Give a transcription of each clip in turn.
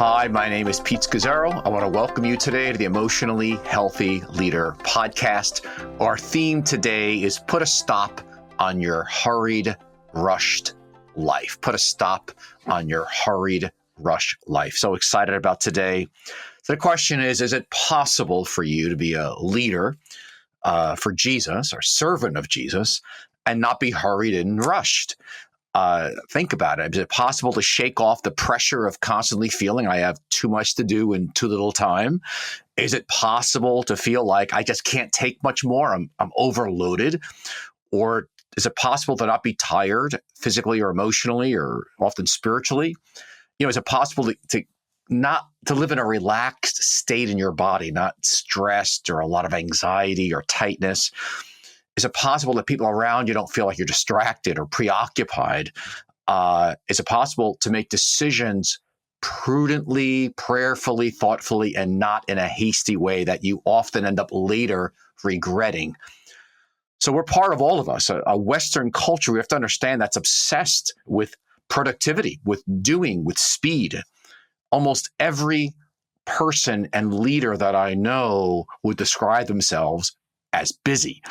Hi, my name is Pete Scazzero. I want to welcome you today to the Emotionally Healthy Leader podcast. Our theme today is put a stop on your hurried, rushed life. Put a stop on your hurried, rushed life. So excited about today. So the question is it possible for you to be a leader for Jesus or servant of Jesus and not be hurried and rushed? Think about it. Is it possible to shake off the pressure of constantly feeling I have too much to do in too little time? Is it possible to feel like I just can't take much more? I'm overloaded. Or is it possible to not be tired physically or emotionally or often spiritually? Is it possible to not to live in a relaxed state in your body, not stressed or a lot of anxiety or tightness? Is it possible that people around you don't feel like you're distracted or preoccupied? Is it possible to make decisions prudently, prayerfully, thoughtfully, and not in a hasty way that you often end up later regretting? So we're part of all of us. A Western culture, we have to understand, that's obsessed with productivity, with doing, with speed. Almost every person and leader that I know would describe themselves as busy.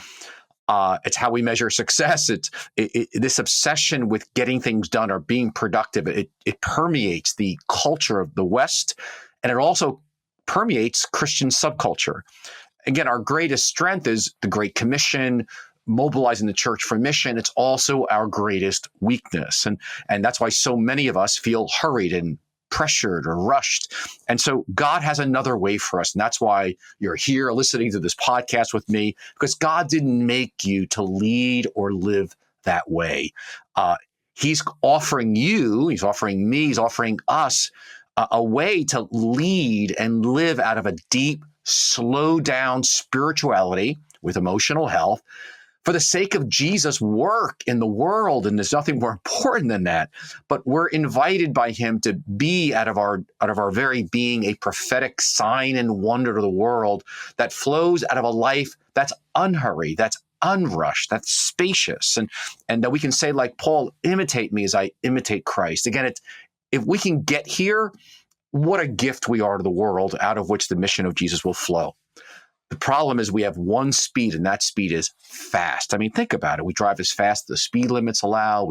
It's how we measure success. It's this obsession with getting things done or being productive. It permeates the culture of the West, and it also permeates Christian subculture. Again, our greatest strength is the Great Commission, mobilizing the church for mission. It's also our greatest weakness, and that's why so many of us feel hurried and pressured or rushed. And so God has another way for us. And that's why you're here listening to this podcast with me, because God didn't make you to lead or live that way. He's offering you, he's offering me, he's offering us a way to lead and live out of a deep, slow down spirituality with emotional health for the sake of Jesus' work in the world. And there's nothing more important than that. But we're invited by him to be out of our very being a prophetic sign and wonder to the world that flows out of a life that's unhurried, that's unrushed, that's spacious. And that we can say, like Paul, imitate me as I imitate Christ. Again, if we can get here, what a gift we are to the world, out of which the mission of Jesus will flow. The problem is we have one speed, and that speed is fast. I mean, think about it. We drive as fast as the speed limits allow.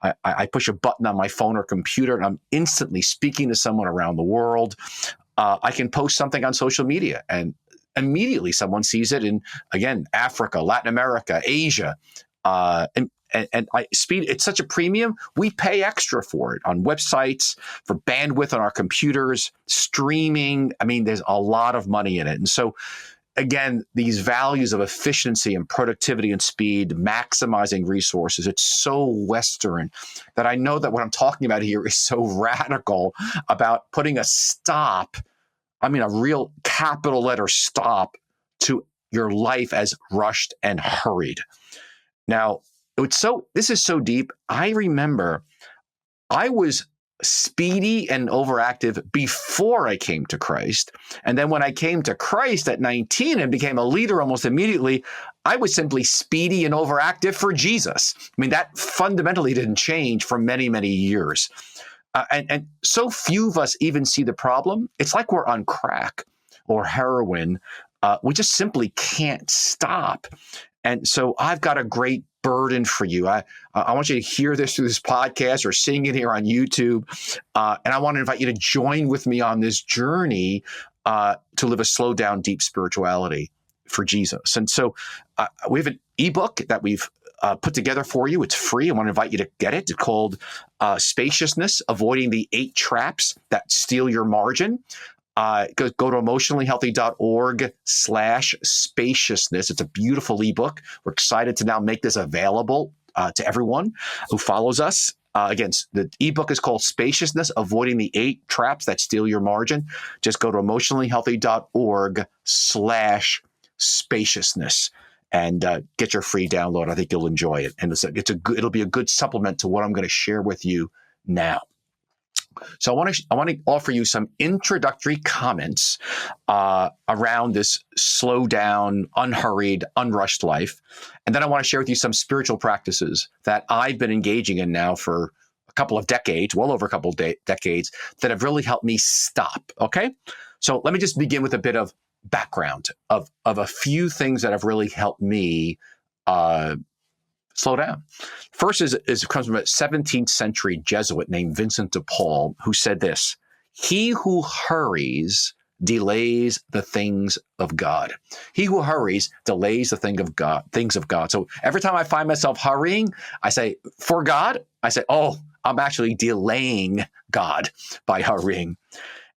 I push a button on my phone or computer, and I'm instantly speaking to someone around the world. I can post something on social media, and immediately someone sees it in, again, Africa, Latin America, Asia. Speed, it's such a premium. We pay extra for it on websites, for bandwidth on our computers, streaming. I mean, there's a lot of money in it. And so, again, these values of efficiency and productivity and speed, maximizing resources, it's so Western that I know that what I'm talking about here is so radical about putting a stop, I mean, a real capital letter stop to your life as rushed and hurried. Now, this is so deep. I remember I was speedy and overactive before I came to Christ. And then when I came to Christ at 19 and became a leader almost immediately, I was simply speedy and overactive for Jesus. I mean, that fundamentally didn't change for many, many years. And so few of us even see the problem. It's like we're on crack or heroin. We just simply can't stop. And so I've got a great burden for you. I want you to hear this through this podcast or seeing it here on YouTube. And I want to invite you to join with me on this journey to live a slow down, deep spirituality for Jesus. And so we have an ebook that we've put together for you. It's free. I want to invite you to get it. It's called Spaciousness, Avoiding the 8 Traps That Steal Your Margin. Go to emotionallyhealthy.org/spaciousness. It's a beautiful ebook. We're excited to now make this available to everyone who follows us. Again, the ebook is called Spaciousness, Avoiding the 8 Traps That Steal Your Margin. Just go to emotionallyhealthy.org/spaciousness and get your free download. I think you'll enjoy it. And it'll be a good supplement to what I'm going to share with you now. So I want to offer you some introductory comments around this slow down, unhurried, unrushed life. And then I want to share with you some spiritual practices that I've been engaging in now for a couple of decades, well over a couple of decades, that have really helped me stop. Okay. So let me just begin with a bit of background of a few things that have really helped me slow down. First comes from a 17th century Jesuit named Vincent de Paul, who said this: "He who hurries delays the things of God." He who hurries delays the things of God. So every time I find myself hurrying, I say, for God, I say, oh, I'm actually delaying God by hurrying.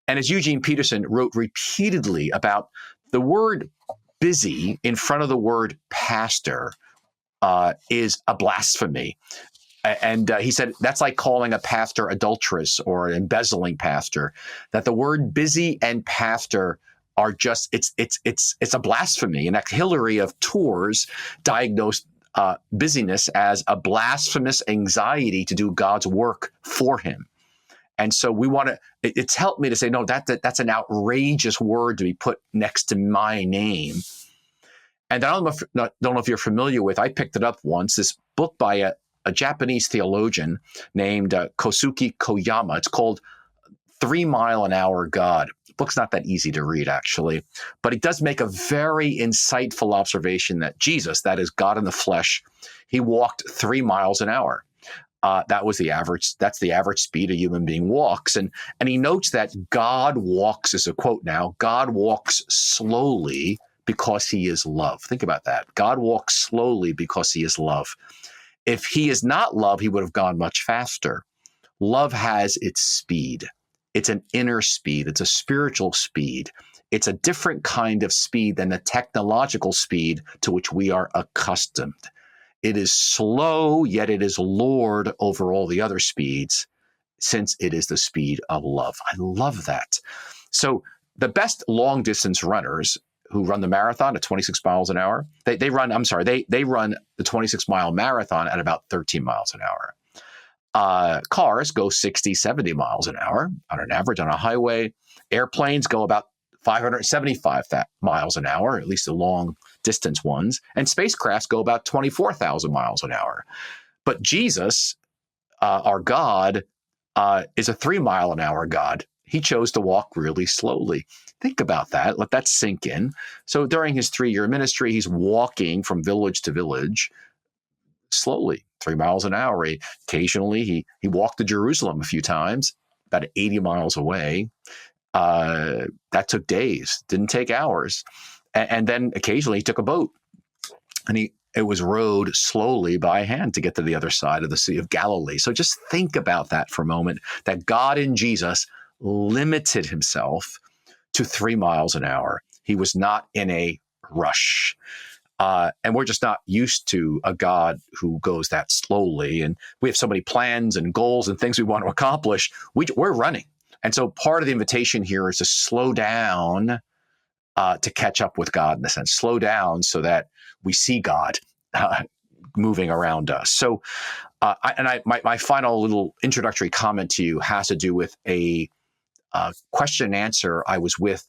And as Eugene Peterson wrote repeatedly about the word busy in front of the word pastor is a blasphemy. And he said that's like calling a pastor adulterous or an embezzling pastor. That the word busy and pastor are just it's a blasphemy. And that Hillary of Tours diagnosed busyness as a blasphemous anxiety to do God's work for him. And so we want to. It's helped me to say no. That's an outrageous word to be put next to my name. And I don't know if you're familiar with. I picked it up once. This book by a Japanese theologian named Kosuke Koyama. It's called 3 Mile an Hour God. The book's not that easy to read, actually, but it does make a very insightful observation that Jesus, that is God in the flesh, he walked 3 miles an hour. That was the average. That's the average speed a human being walks. And he notes that God walks, is a quote now, God walks slowly because he is love. Think about that. God walks slowly because he is love. If he is not love, he would have gone much faster. Love has its speed. It's an inner speed. It's a spiritual speed. It's a different kind of speed than the technological speed to which we are accustomed. It is slow, yet it is Lord over all the other speeds, since it is the speed of love. I love that. So the best long distance runners who run the marathon at 26 miles an hour, they run the 26-mile marathon at about 13 miles an hour. Cars go 60, 70 miles an hour on an average on a highway. Airplanes go about 575 miles an hour, at least the long distance ones. And spacecrafts go about 24,000 miles an hour. But Jesus, our God, is a 3 mile an hour God. He chose to walk really slowly. Think about that. Let that sink in. So during his 3-year ministry, he's walking from village to village slowly, 3 miles an hour. Occasionally, he walked to Jerusalem a few times, about 80 miles away. That took days, didn't take hours. And then occasionally he took a boat, and it was rowed slowly by hand to get to the other side of the Sea of Galilee. So just think about that for a moment, that God in Jesus limited himself to 3 miles an hour. He was not in a rush. And we're just not used to a God who goes that slowly. And we have so many plans and goals and things we want to accomplish. We're running. And so part of the invitation here is to slow down to catch up with God, in a sense. Slow down so that we see God moving around us. So my final little introductory comment to you has to do with a question and answer I was with.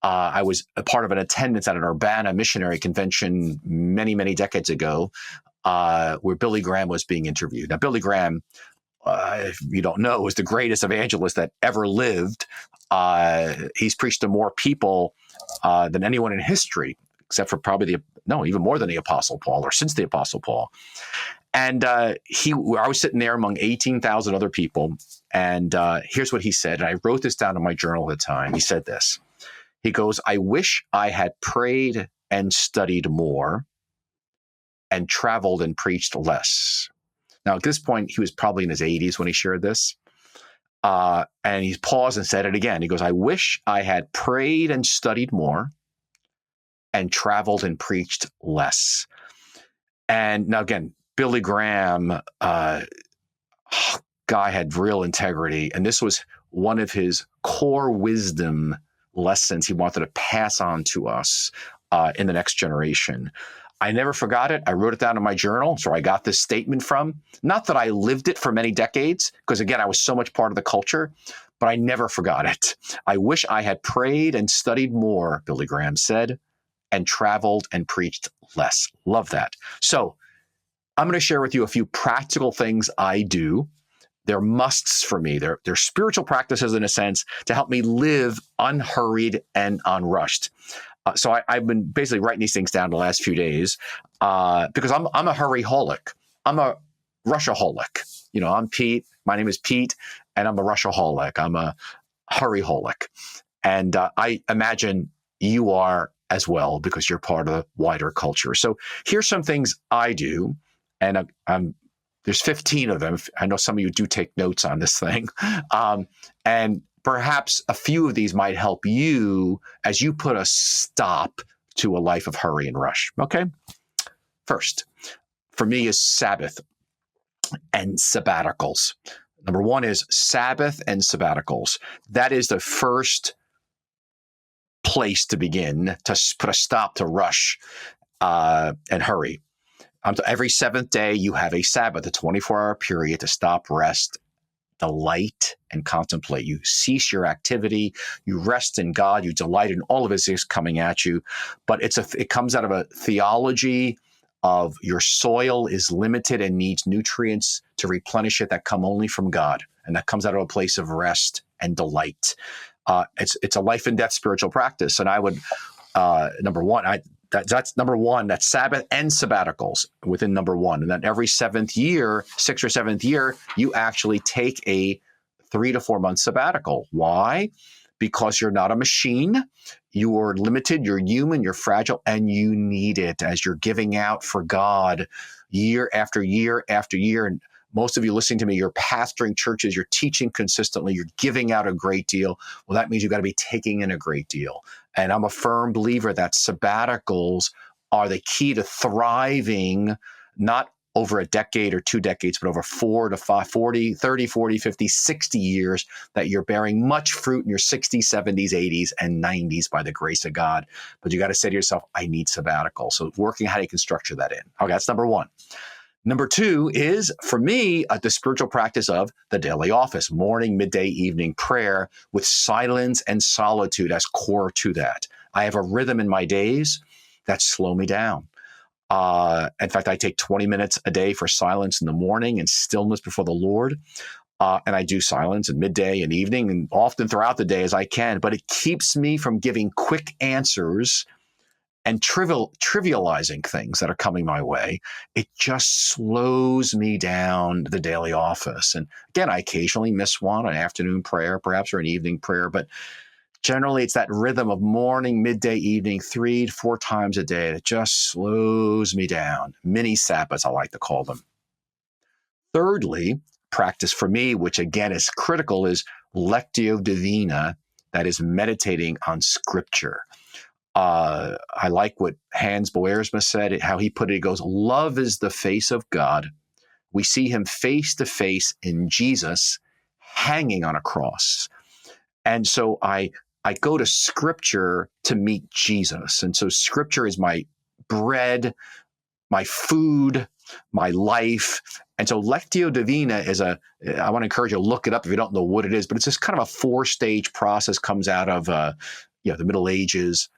I was a part of an attendance at an Urbana missionary convention many, many decades ago, where Billy Graham was being interviewed. Now, Billy Graham, if you don't know, was the greatest evangelist that ever lived. He's preached to more people than anyone in history, except for probably even more than the Apostle Paul, or since the Apostle Paul. And I was sitting there among 18,000 other people. And here's what he said. And I wrote this down in my journal at the time. He said this. He goes, "I wish I had prayed and studied more and traveled and preached less." Now, at this point, he was probably in his 80s when he shared this. And he paused and said it again. He goes, "I wish I had prayed and studied more and traveled and preached less." And now, again, Billy Graham, guy had real integrity. And this was one of his core wisdom lessons he wanted to pass on to us in the next generation. I never forgot it. I wrote it down in my journal. So I got this statement from. Not that I lived it for many decades, because again, I was so much part of the culture, but I never forgot it. "I wish I had prayed and studied more," Billy Graham said, "and traveled and preached less." Love that. So I'm going to share with you a few practical things I do They're musts for me. They're spiritual practices in a sense to help me live unhurried and unrushed. So I've been basically writing these things down the last few days because I'm a hurryholic. I'm a rushaholic. I'm Pete. My name is Pete, and I'm a rushaholic. I'm a hurryholic. And I imagine you are as well because you're part of the wider culture. So here's some things I do, and there's 15 of them. I know some of you do take notes on this thing. And perhaps a few of these might help you as you put a stop to a life of hurry and rush. Okay? First, for me is Sabbath and sabbaticals. Number one is Sabbath and sabbaticals. That is the first place to begin to put a stop to rush and hurry. Every seventh day, you have a Sabbath, a 24-hour period to stop, rest, delight, and contemplate. You cease your activity, you rest in God, you delight in all of His things coming at you. But it comes out of a theology of your soil is limited and needs nutrients to replenish it that come only from God. And that comes out of a place of rest and delight. It's a life and death spiritual practice. And I would, number one, that's number one, that's Sabbath and sabbaticals within number one. And then every sixth or seventh year, you actually take a 3 to 4 month sabbatical. Why? Because you're not a machine. You are limited, you're human, you're fragile, and you need it as you're giving out for God year after year after year. And most of you listening to me, you're pastoring churches, you're teaching consistently, you're giving out a great deal. Well, that means you've got to be taking in a great deal. And I'm a firm believer that sabbaticals are the key to thriving, not over a decade or 2 decades, but over 4 to 5, 40, 30, 40, 50, 60 years that you're bearing much fruit in your 60s, 70s, 80s, and 90s by the grace of God. But you got to say to yourself, I need sabbatical. So working how you can structure that in. Okay, that's number one. Number two is, for me, the spiritual practice of the daily office, morning, midday, evening prayer with silence and solitude as core to that. I have a rhythm in my days that slow me down. In fact, I take 20 minutes a day for silence in the morning and stillness before the Lord. And I do silence in midday and evening and often throughout the day as I can. But it keeps me from giving quick answers and trivializing things that are coming my way. It just slows me down the daily office. And again, I occasionally miss one, an afternoon prayer, perhaps, or an evening prayer. But generally, it's that rhythm of morning, midday, evening, 3 to 4 times a day that just slows me down. Mini Sabbaths, I like to call them. Thirdly, practice for me, which again is critical, is Lectio Divina, that is meditating on Scripture. I like what Hans Boersma said, how he put it. He goes, love is the face of God. We see Him face to face in Jesus hanging on a cross. And so I go to Scripture to meet Jesus. And so Scripture is my bread, my food, my life. And so Lectio Divina is I want to encourage you to look it up if you don't know what it is, but it's just kind of a 4-stage process, comes out of the Middle Ages.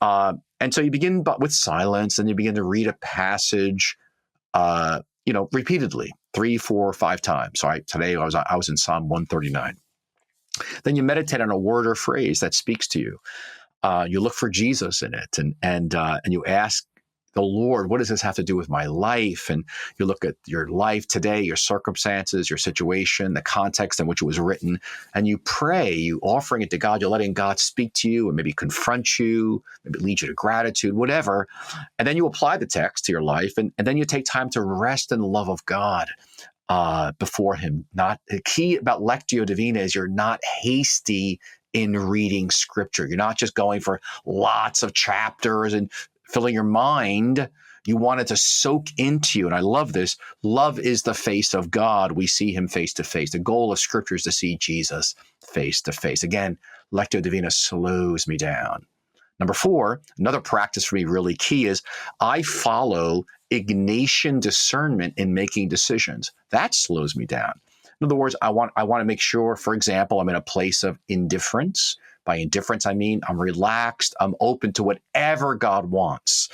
And so you begin with silence, and you begin to read a passage, repeatedly, 3, 4, 5 times. So today I was in Psalm 139. Then you meditate on a word or phrase that speaks to you. You look for Jesus in it, and you ask the Lord, what does this have to do with my life? And you look at your life today, your circumstances, your situation, the context in which it was written, and you pray, you offering it to God, you're letting God speak to you and maybe confront you, maybe lead you to gratitude, whatever. And then you apply the text to your life, and then you take time to rest in the love of God before Him. Not the key about Lectio Divina is you're not hasty in reading Scripture. You're not just going for lots of chapters and filling your mind. You want it to soak into you. And I love this. Love is the face of God. We see Him face to face. The goal of Scripture is to see Jesus face to face. Again, Lectio Divina slows me down. Number 4, another practice for me really key is I follow Ignatian discernment in making decisions. That slows me down. In other words, I want to make sure, for example, I'm in a place of indifference. By indifference, I mean I'm relaxed. I'm open to whatever God wants.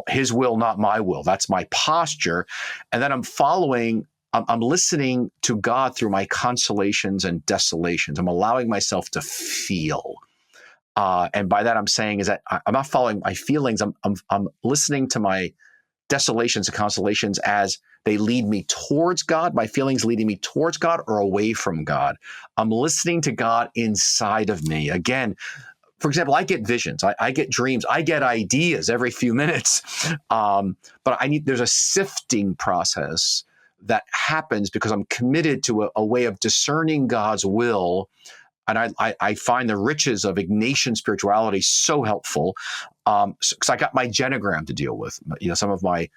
His will, not my will. That's my posture. And then I'm following I'm listening to God through my consolations and desolations. I'm allowing myself to feel. And by that I'm saying is that I'm not following my feelings. I'm listening to my desolations and consolations as they lead me towards God, my feelings leading me towards God or away from God. I'm listening to God inside of me. Again, for example, I get visions, I get dreams, I get ideas every few minutes. But there's a sifting process that happens because I'm committed to a way of discerning God's will. And I find the riches of Ignatian spirituality so helpful, because I got my genogram to deal with, some of my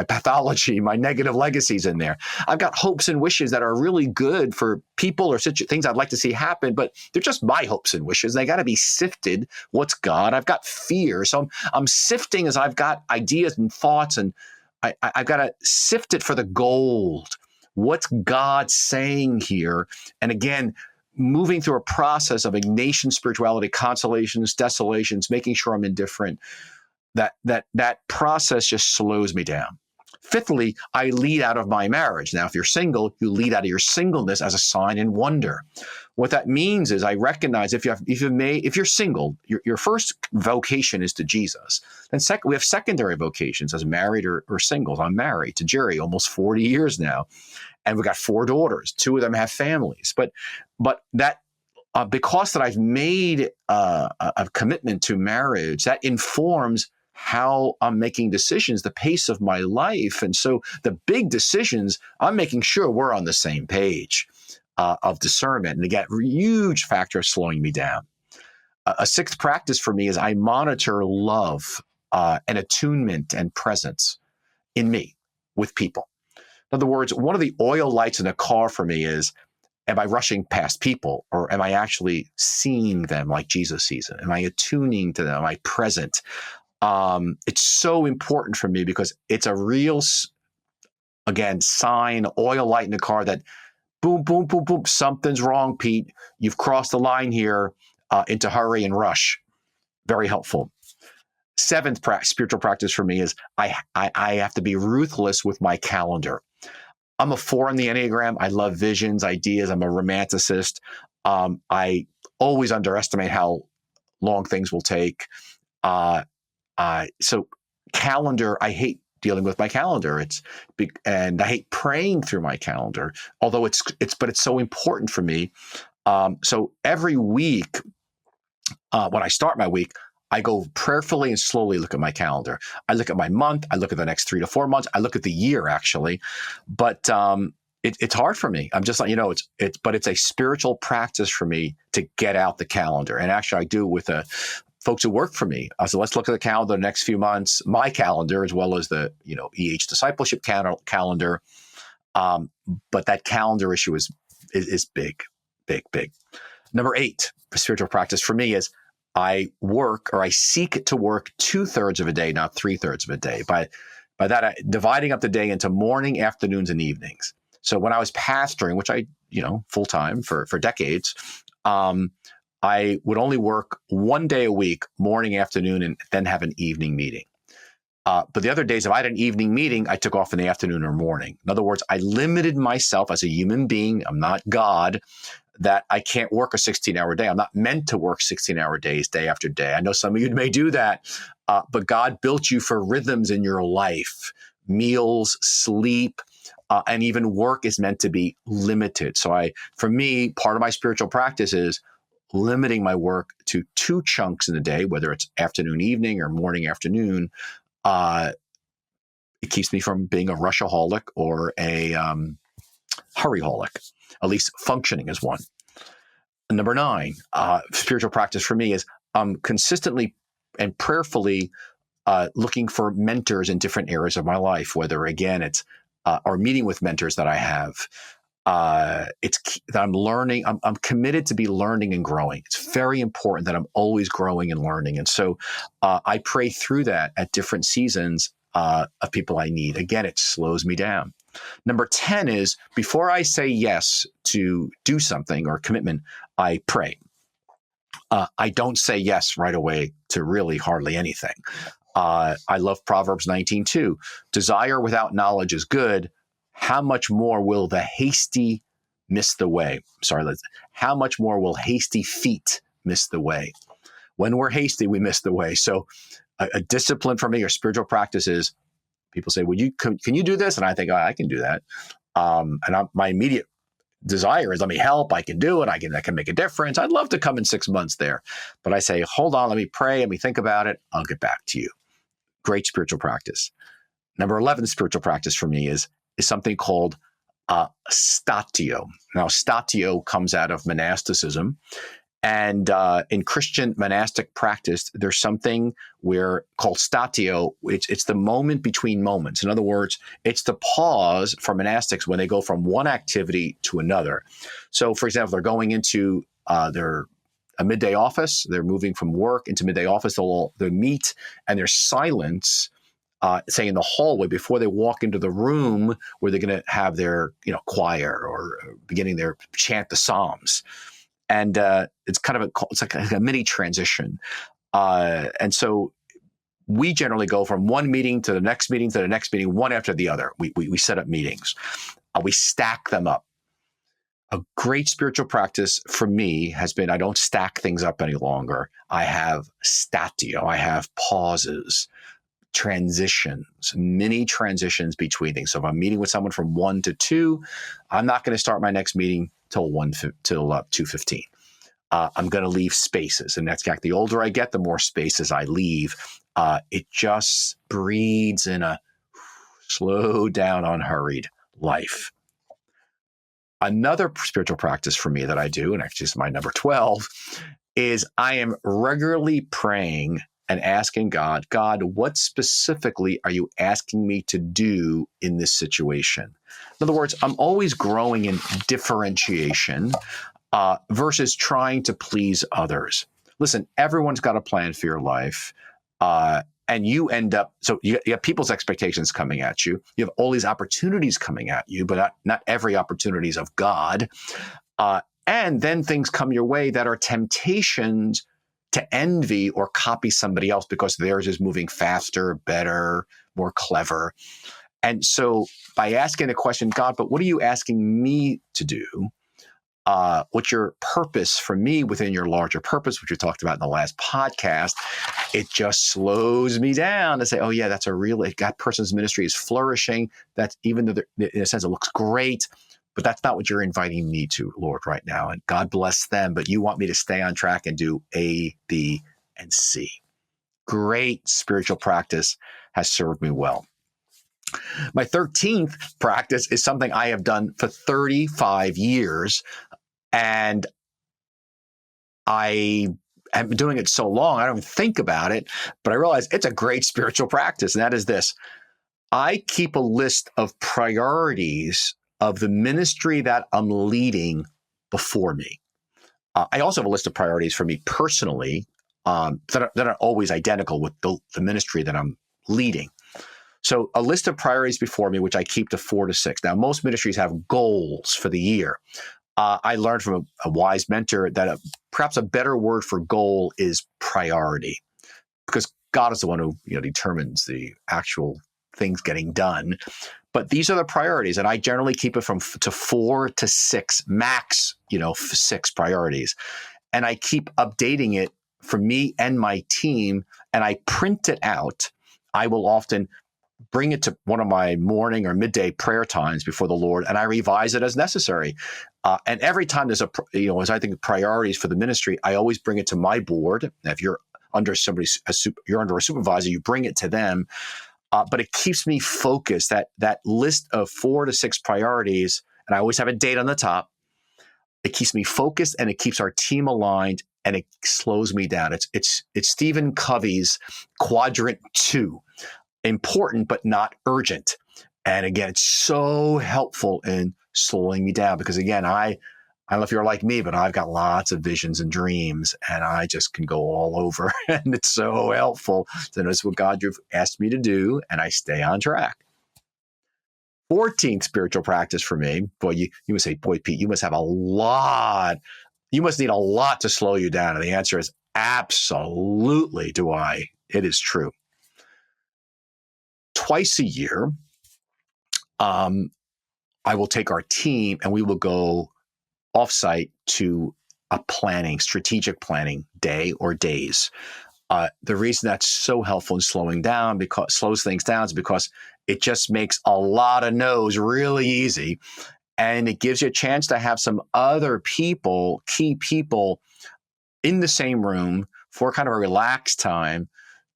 pathology, my negative legacies in there. I've got hopes and wishes that are really good for people or things I'd like to see happen, but they're just my hopes and wishes. They got to be sifted. What's God? I've got fear. So I'm sifting as I've got ideas and thoughts, and I've got to sift it for the gold. What's God saying here? And again, moving through a process of Ignatian spirituality, consolations, desolations, making sure I'm indifferent. That process just slows me down. Fifthly, I lead out of my marriage. Now, if you're single, you lead out of your singleness as a sign and wonder. What that means is I recognize if you're single, your first vocation is to Jesus. Then we have secondary vocations as married or singles. I'm married to Jerry almost 40 years now, and we've got 4 daughters. 2 of them have families. But that because that I've made a commitment to marriage, that informs how I'm making decisions, the pace of my life. And so the big decisions, I'm making sure we're on the same page of discernment. And again, a huge factor of slowing me down. A sixth practice for me is I monitor love and attunement and presence in me with people. In other words, one of the oil lights in a car for me is, am I rushing past people, or am I actually seeing them like Jesus sees them? Am I attuning to them? Am I present? It's so important for me because it's a real, again, sign, oil light in the car that boom, boom, boom, boom, something's wrong, Pete. You've crossed the line here into hurry and rush. Very helpful. Seventh spiritual practice for me is I have to be ruthless with my calendar. I'm a 4 on the Enneagram. I love visions, ideas. I'm a romanticist. I always underestimate how long things will take. So calendar, I hate dealing with my calendar. And I hate praying through my calendar, although it's so important for me. So every week, when I start my week, I go prayerfully and slowly look at my calendar. I look at my month. I look at the next 3 to 4 months. I look at the year, actually. But it's hard for me. I'm just like, but it's a spiritual practice for me to get out the calendar. And actually, I do it with folks who work for me. So let's look at the calendar the next few months, my calendar, as well as the EH Discipleship calendar. But that calendar issue is big, big, big. Number 8, spiritual practice for me is I seek to work 2/3 of a day, not 3/3 of a day. By that, dividing up the day into morning, afternoons, and evenings. So when I was pastoring, which I, full time for decades, I would only work 1 day a week, morning, afternoon, and then have an evening meeting. But the other days, if I had an evening meeting, I took off in the afternoon or morning. In other words, I limited myself as a human being. I'm not God. That I can't work a 16-hour day. I'm not meant to work 16-hour days, day after day. I know some of you may do that, but God built you for rhythms in your life, meals, sleep, and even work is meant to be limited. So for me, part of my spiritual practice is limiting my work to 2 chunks in the day, whether it's afternoon, evening, or morning, afternoon. It keeps me from being a rushaholic or a hurryholic, at least functioning as one. And number 9, spiritual practice for me is consistently and prayerfully looking for mentors in different areas of my life, whether, again, it's or meeting with mentors that I have. It's that I'm learning. I'm committed to be learning and growing. It's very important that I'm always growing and learning. And so I pray through that at different seasons of people I need. Again, it slows me down. Number 10 is before I say yes to do something or commitment, I pray. I don't say yes right away to really hardly anything. I love Proverbs 19:2. Desire without knowledge is good. how much more will the hasty miss the way? How much more will hasty feet miss the way? When we're hasty, we miss the way. So a discipline for me or spiritual practice is people say, can you do this? And I think, I can do that. My immediate desire is, let me help. I can do it. I can make a difference. I'd love to come in 6 months there. But I say, hold on, let me pray. Let me think about it. I'll get back to you. Great spiritual practice. Number 11 spiritual practice for me is something called statio. Now, statio comes out of monasticism. And in Christian monastic practice, there's something called statio. It's the moment between moments. In other words, it's the pause for monastics when they go from one activity to another. So, for example, they're going into a midday office. They're moving from work into midday office. They'll meet, and there's silence, say in the hallway before they walk into the room where they're going to have their choir or beginning their chant the Psalms. And it's kind of it's like a mini transition. And so we generally go from one meeting to the next meeting to the next meeting, one after the other. We set up meetings. We stack them up. A great spiritual practice for me has been, I don't stack things up any longer. I have statio. I have pauses, transitions, mini transitions between things. So if I'm meeting with someone from 1 to 2, I'm not going to start my next meeting till 2:15. I'm going to leave spaces. And that's the older I get, the more spaces I leave. It just breeds in a slow down, unhurried life. Another spiritual practice for me that I do, and actually it's my number 12, is I am regularly praying and asking God, what specifically are you asking me to do in this situation? In other words, I'm always growing in differentiation versus trying to please others. Listen, everyone's got a plan for your life. And you end up, so you have people's expectations coming at you. You have all these opportunities coming at you, but not every opportunity is of God. And then things come your way that are temptations to envy or copy somebody else because theirs is moving faster, better, more clever. And so by asking the question, God, but what are you asking me to do? What's your purpose for me within your larger purpose, which we talked about in the last podcast? It just slows me down to say, oh yeah, that person's ministry is flourishing. That's even though in a sense it looks great, but that's not what you're inviting me to, Lord, right now. And God bless them, but you want me to stay on track and do A, B, and C. Great spiritual practice has served me well. My 13th practice is something I have done for 35 years. And I have been doing it so long, I don't even think about it, but I realize it's a great spiritual practice. And that is this. I keep a list of priorities of the ministry that I'm leading before me. I also have a list of priorities for me personally that are always identical with the ministry that I'm leading. So a list of priorities before me, which I keep to 4 to 6. Now, most ministries have goals for the year. I learned from a wise mentor that perhaps a better word for goal is priority, because God is the one who determines the actual things getting done. But these are the priorities, and I generally keep it to 4 to 6 max, 6 priorities, and I keep updating it for me and my team, and I print it out. I will often bring it to one of my morning or midday prayer times before the Lord, and I revise it as necessary. And every time there's as I think priorities for the ministry, I always bring it to my board. If you're under you're under a supervisor, you bring it to them. But it keeps me focused. That list of 4 to 6 priorities, and I always have a date on the top. It keeps me focused, and it keeps our team aligned, and it slows me down. It's Stephen Covey's quadrant 2. Important, but not urgent. And again, it's so helpful in slowing me down because, again, I don't know if you're like me, but I've got lots of visions and dreams, and I just can go all over. And it's so helpful to notice what God you've asked me to do, and I stay on track. 14th spiritual practice for me. Boy, you must say, boy, Pete, you must have a lot. You must need a lot to slow you down. And the answer is absolutely do I. It is true. Twice a year, I will take our team and we will go offsite to a strategic planning day or days. The reason that's so helpful in slows things down is because it just makes a lot of no's really easy. And it gives you a chance to have some other people, key people in the same room for kind of a relaxed time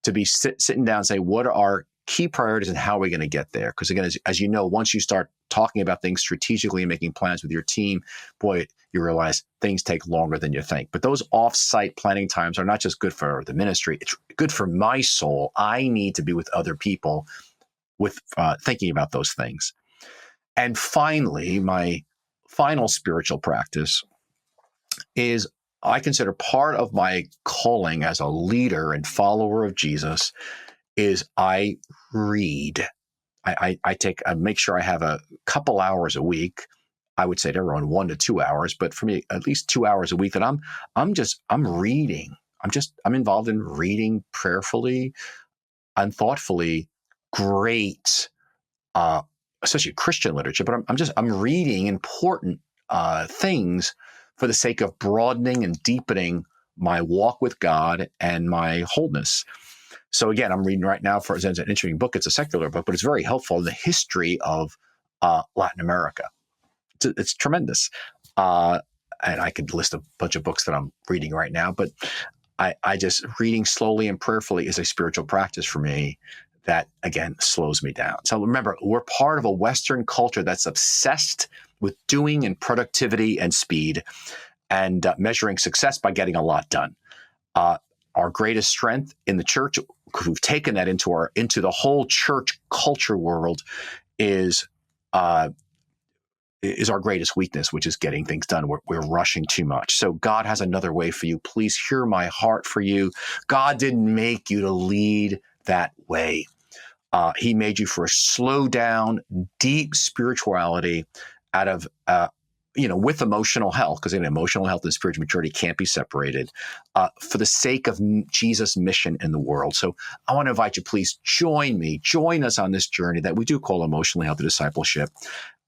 to be sitting down and say, what are our key priorities and how are we going to get there? Because again, as you know, once you start talking about things strategically and making plans with your team, boy, you realize things take longer than you think. But those off-site planning times are not just good for the ministry, it's good for my soul. I need to be with other people with thinking about those things. And finally, my final spiritual practice is I consider part of my calling as a leader and follower of Jesus is I read. I make sure I have a couple hours a week. I would say to everyone 1 to 2 hours, but for me, at least 2 hours a week that I'm reading. I'm involved in reading prayerfully and thoughtfully great, especially Christian literature, but I'm reading important things for the sake of broadening and deepening my walk with God and my wholeness. So again, I'm reading right now it's an interesting book. It's a secular book, but it's very helpful in the history of Latin America. It's tremendous. And I could list a bunch of books that I'm reading right now, but I just reading slowly and prayerfully is a spiritual practice for me that, again, slows me down. So remember, we're part of a Western culture that's obsessed with doing and productivity and speed and measuring success by getting a lot done. Our greatest strength in the church, because we've taken that into the whole church culture world, is our greatest weakness, which is getting things done. We're rushing too much. So God has another way for you. Please hear my heart for you. God didn't make you to lead that way. He made you for a slow down, deep spirituality out of, with emotional health, because emotional health and spiritual maturity can't be separated, for the sake of Jesus' mission in the world. So I want to invite you, please join us on this journey that we do call emotionally healthy discipleship,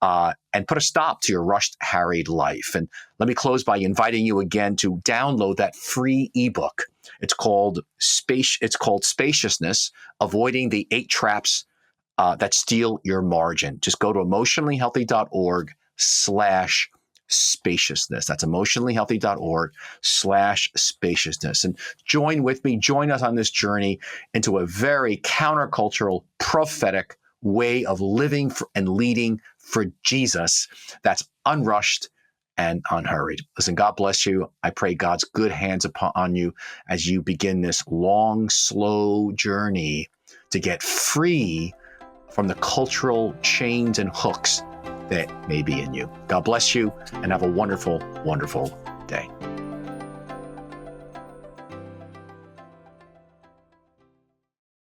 and put a stop to your rushed, harried life. And let me close by inviting you again to download that free ebook. It's called Spaciousness, Avoiding the 8 Traps that Steal Your Margin. Just go to emotionallyhealthy.org/spaciousness. That's emotionallyhealthy.org/spaciousness. And join us on this journey into a very countercultural, prophetic way of living and leading for Jesus that's unrushed and unhurried. Listen, God bless you. I pray God's good hands upon you as you begin this long, slow journey to get free from the cultural chains and hooks that may be in you. God bless you and have a wonderful, wonderful